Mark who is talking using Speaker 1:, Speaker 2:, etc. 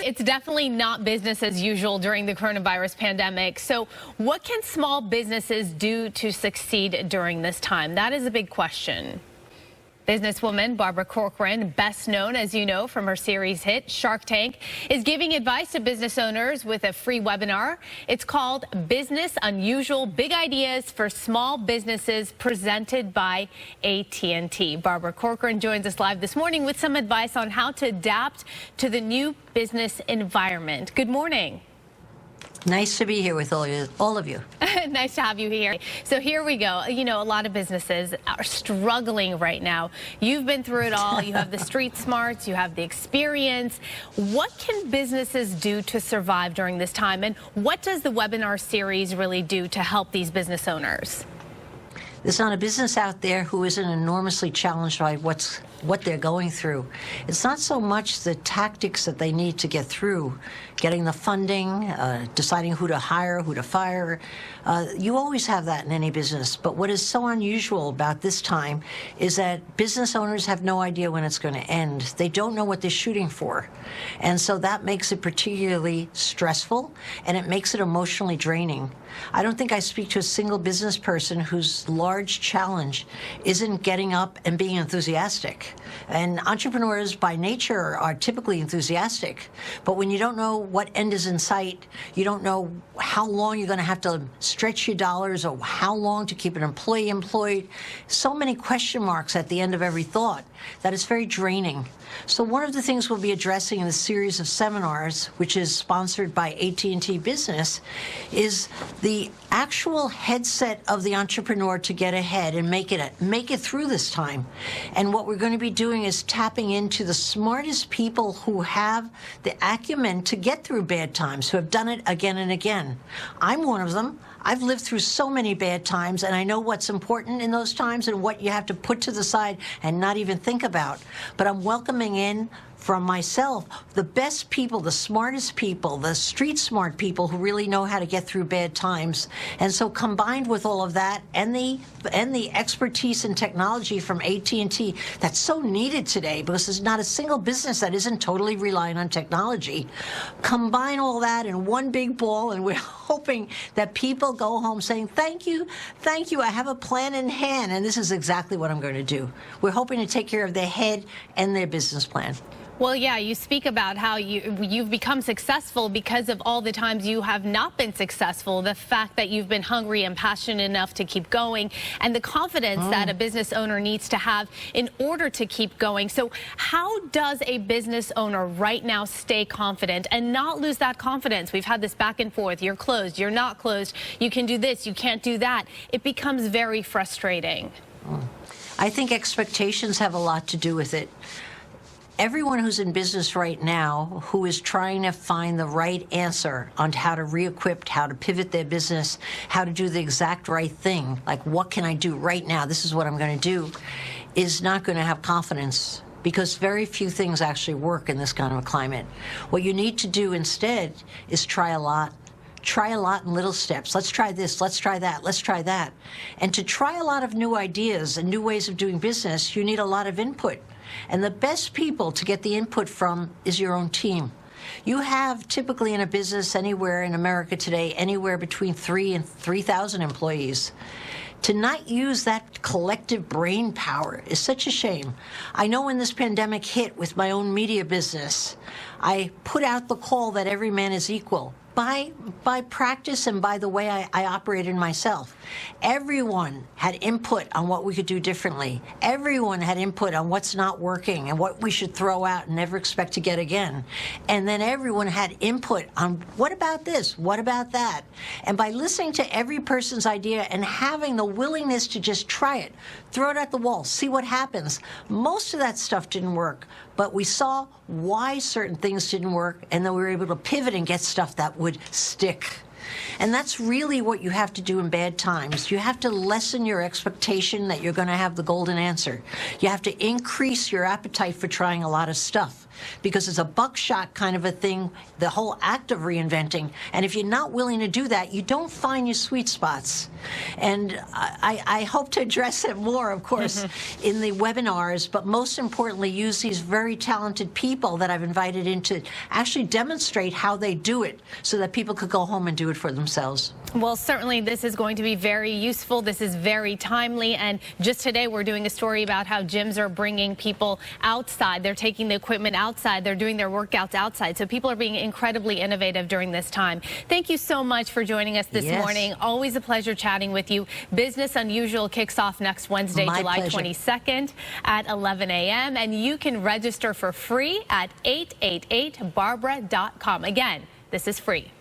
Speaker 1: it's definitely not business as usual during the coronavirus pandemic. So what can small businesses do to succeed during this time? That is a big question. Businesswoman Barbara Corcoran, best known, as you know, from her series hit Shark Tank, is giving advice to business owners with a free webinar. It's called Business Unusual Big Ideas for Small Businesses, presented by AT&T. Barbara Corcoran joins us live this morning with some advice on how to adapt to the new business environment. Good morning.
Speaker 2: Nice to be here with all of you.
Speaker 1: Nice to have you here. So here we go. You know, a lot of businesses are struggling right now. You've been through it all. You have the street smarts. You have the experience. What can businesses do to survive during this time? And what does the webinar series really do to help these business owners?
Speaker 2: There's not a business out there who isn't enormously challenged by what they're going through. It's not so much the tactics that they need to get through, getting the funding, deciding who to hire, who to fire. You always have that in any business. But what is so unusual about this time is that business owners have no idea when it's going to end. They don't know what they're shooting for. And so that makes it particularly stressful, and it makes it emotionally draining. I don't think I speak to a single business person whose large challenge isn't getting up and being enthusiastic. And entrepreneurs by nature are typically enthusiastic. But when you don't know what end is in sight, you don't know how long you're going to have to stretch your dollars or how long to keep an employee employed, so many question marks at the end of every thought that it's very draining. So one of the things we'll be addressing in the series of seminars, which is sponsored by AT&T Business, is the actual headset of the entrepreneur to get ahead and make it through this time. And what we're going to be doing is tapping into the smartest people who have the acumen to get through bad times, who have done it again and again. I'm one of them. I've lived through so many bad times, and I know what's important in those times and what you have to put to the side and not even think about. But I'm welcoming in from myself the best people, the smartest people, the street smart people who really know how to get through bad times. And so combined with all of that and the expertise and technology from AT&T that's so needed today, because there's not a single business that isn't totally relying on technology, combine all that in one big ball, and we're hoping that people go home saying, thank you, I have a plan in hand, and this is exactly what I'm going to do. We're hoping to take care of their head and their business plan.
Speaker 1: Well, yeah, you speak about how you've become successful because of all the times you have not been successful, the fact that you've been hungry and passionate enough to keep going, and the confidence that a business owner needs to have in order to keep going. So how does a business owner right now stay confident and not lose that confidence? We've had this back and forth. You're closed, you're not closed, you can do this, you can't do that. It becomes very frustrating.
Speaker 2: I think expectations have a lot to do with it. Everyone who's in business right now who is trying to find the right answer on how to re-equip, how to pivot their business, how to do the exact right thing, like what can I do right now, this is what I'm going to do, is not going to have confidence, because very few things actually work in this kind of a climate. What you need to do instead is try a lot. Try a lot in little steps. Let's try this, let's try that, let's try that. And to try a lot of new ideas and new ways of doing business, you need a lot of input. And the best people to get the input from is your own team. You have typically in a business anywhere in America today, anywhere between 3,000 and 3,000 employees. To not use that collective brain power is such a shame. I know when this pandemic hit with my own media business, I put out the call that every man is equal. By practice and by the way I operated myself. Everyone had input on what we could do differently. Everyone had input on what's not working and what we should throw out and never expect to get again. And then everyone had input on what about this, what about that? And by listening to every person's idea and having the willingness to just try it, throw it at the wall, see what happens. Most of that stuff didn't work, but we saw why certain things didn't work, and then we were able to pivot and get stuff that would stick. And that's really what you have to do in bad times. You have to lessen your expectation that you're going to have the golden answer. You have to increase your appetite for trying a lot of stuff. because it's a buckshot kind of a thing, the whole act of reinventing. And if you're not willing to do that, you don't find your sweet spots. And I hope to address it more, of course, in the webinars, but most importantly, use these very talented people that I've invited in to actually demonstrate how they do it so that people could go home and do it for themselves.
Speaker 1: Well, certainly this is going to be very useful. This is very timely. And just today, we're doing a story about how gyms are bringing people outside. They're taking the equipment outside. They're doing their workouts outside. So people are being incredibly innovative during this time. Thank you so much for joining us this morning. Always a pleasure chatting with you. Business Unusual kicks off next Wednesday, July 22nd at 11 a.m. And you can register for free at 888barbara.com. Again, this is free.